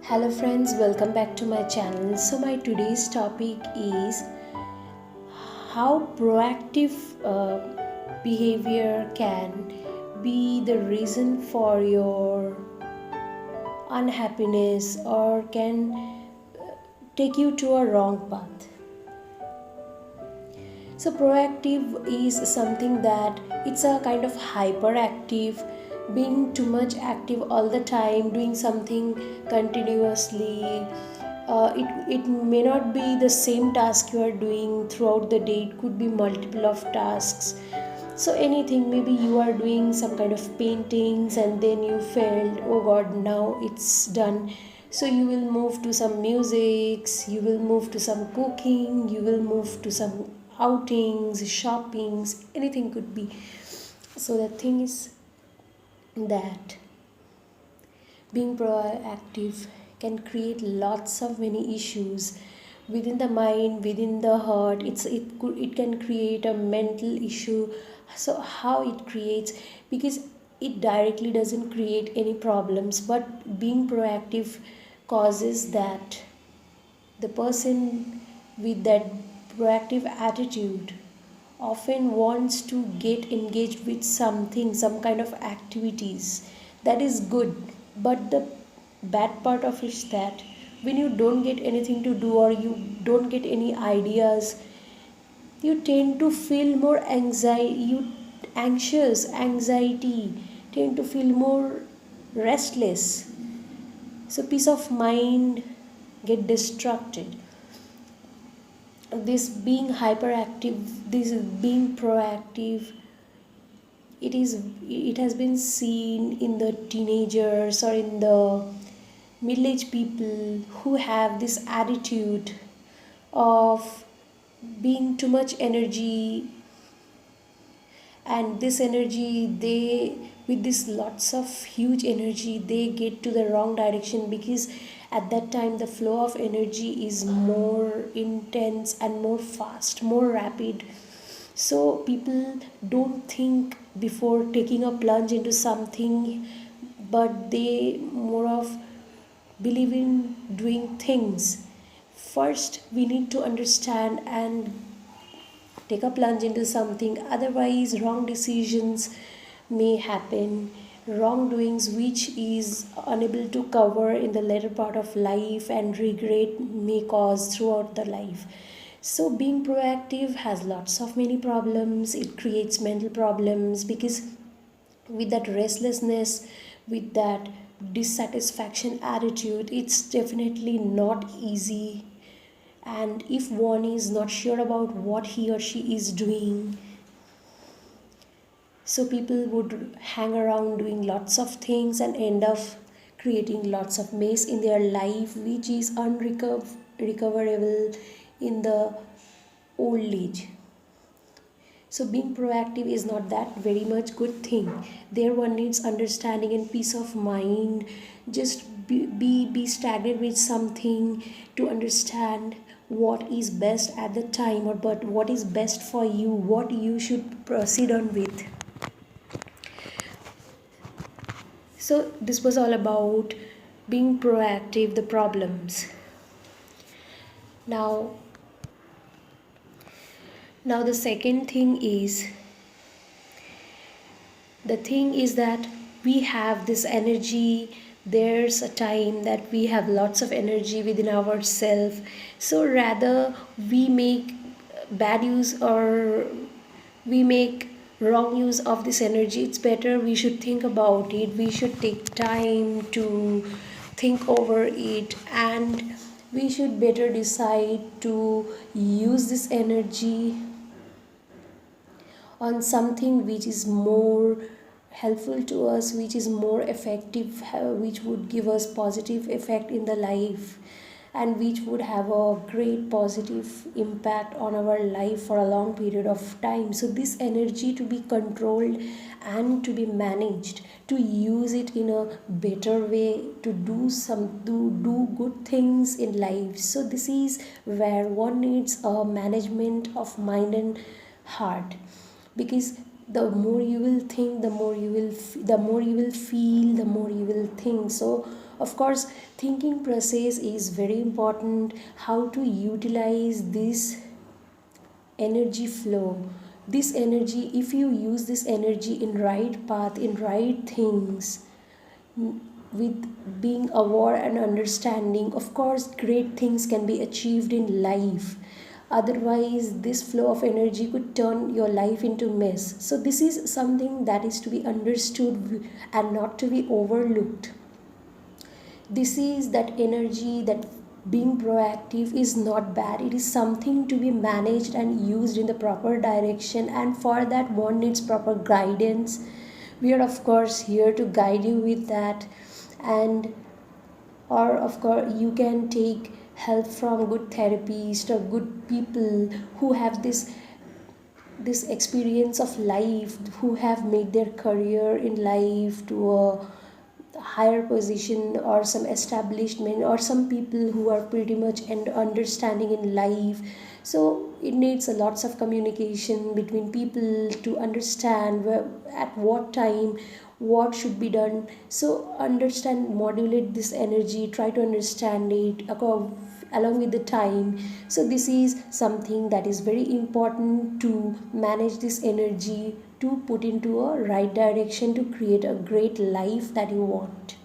Hello friends, welcome back to my channel. So my today's topic is how proactive behavior can be the reason for your unhappiness or can take you to a wrong path. So proactive is something that it's a kind of hyperactive, being too much active all the time, doing something continuously. It may not be the same task you are doing throughout the day. It could be multiple of tasks. So anything, maybe you are doing some kind of paintings and then you felt, oh god, now it's done. So you will move to some musics, you will move to some cooking, you will move to some outings, shoppings, anything could be. So the thing is that being proactive can create lots of many issues within the mind, within the heart. It can create a mental issue. So how it creates, because it directly doesn't create any problems, but being proactive causes that the person with that proactive attitude often wants to get engaged with something, some kind of activities. That is good, but the bad part of it is that when you don't get anything to do or you don't get any ideas, you tend to feel more anxiety, tend to feel more restless. So peace of mind get distracted. This being hyperactive, this being proactive, it has been seen in the teenagers or in the middle-aged people who have this attitude of being too much energy, and this energy, they with this lots of huge energy, they get to the wrong direction, because at that time the flow of energy is more intense and more fast, more rapid. So people don't think before taking a plunge into something, but they more of believe in doing things. First we need to understand and take a plunge into something, otherwise wrong decisions may happen, wrongdoings which is unable to cover in the later part of life, and regret may cause throughout the life. So being proactive has lots of many problems. It creates mental problems, because with that restlessness, with that dissatisfaction attitude, it's definitely not easy. And if one is not sure about what he or she is doing, so people would hang around doing lots of things and end up creating lots of mess in their life, which is unrecoverable in the old age. So being proactive is not that very much good thing. There one needs understanding and peace of mind. Just be stagnant with something to understand what is best at the time, or but what is best for you, what you should proceed on with. So this was all about being proactive, the problems. Now the second thing is, the thing is that we have this energy. There's a time that we have lots of energy within ourselves, so rather we make bad use or we make wrong use of this energy. It's better we should think about it, we should take time to think over it, and we should better decide to use this energy on something which is more helpful to us, which is more effective, which would give us positive effect in the life, and which would have a great positive impact on our life for a long period of time. So this energy to be controlled and to be managed, to use it in a better way, to do good things in life. So this is where one needs a management of mind and heart, because the more you will think, the more you will feel, the more you will think. So Of course, thinking process is very important. How to utilize this energy flow, this energy, if you use this energy in right path, in right things, with being aware and understanding, of course great things can be achieved in life. Otherwise this flow of energy could turn your life into mess. So this is something that is to be understood and not to be overlooked. This is that energy, that being proactive is not bad. It is something to be managed and used in the proper direction, and for that one needs proper guidance. We are of course here to guide you with that. And or of course you can take help from good therapists or good people who have this experience of life, who have made their career in life to a higher position, or some establishment, or some people who are pretty much and understanding in life. So it needs a lots of communication between people to understand where, at what time what should be done. So understand, modulate this energy, try to understand it along with the time. So this is something that is very important to manage this energy, to put into a right direction to create a great life that you want.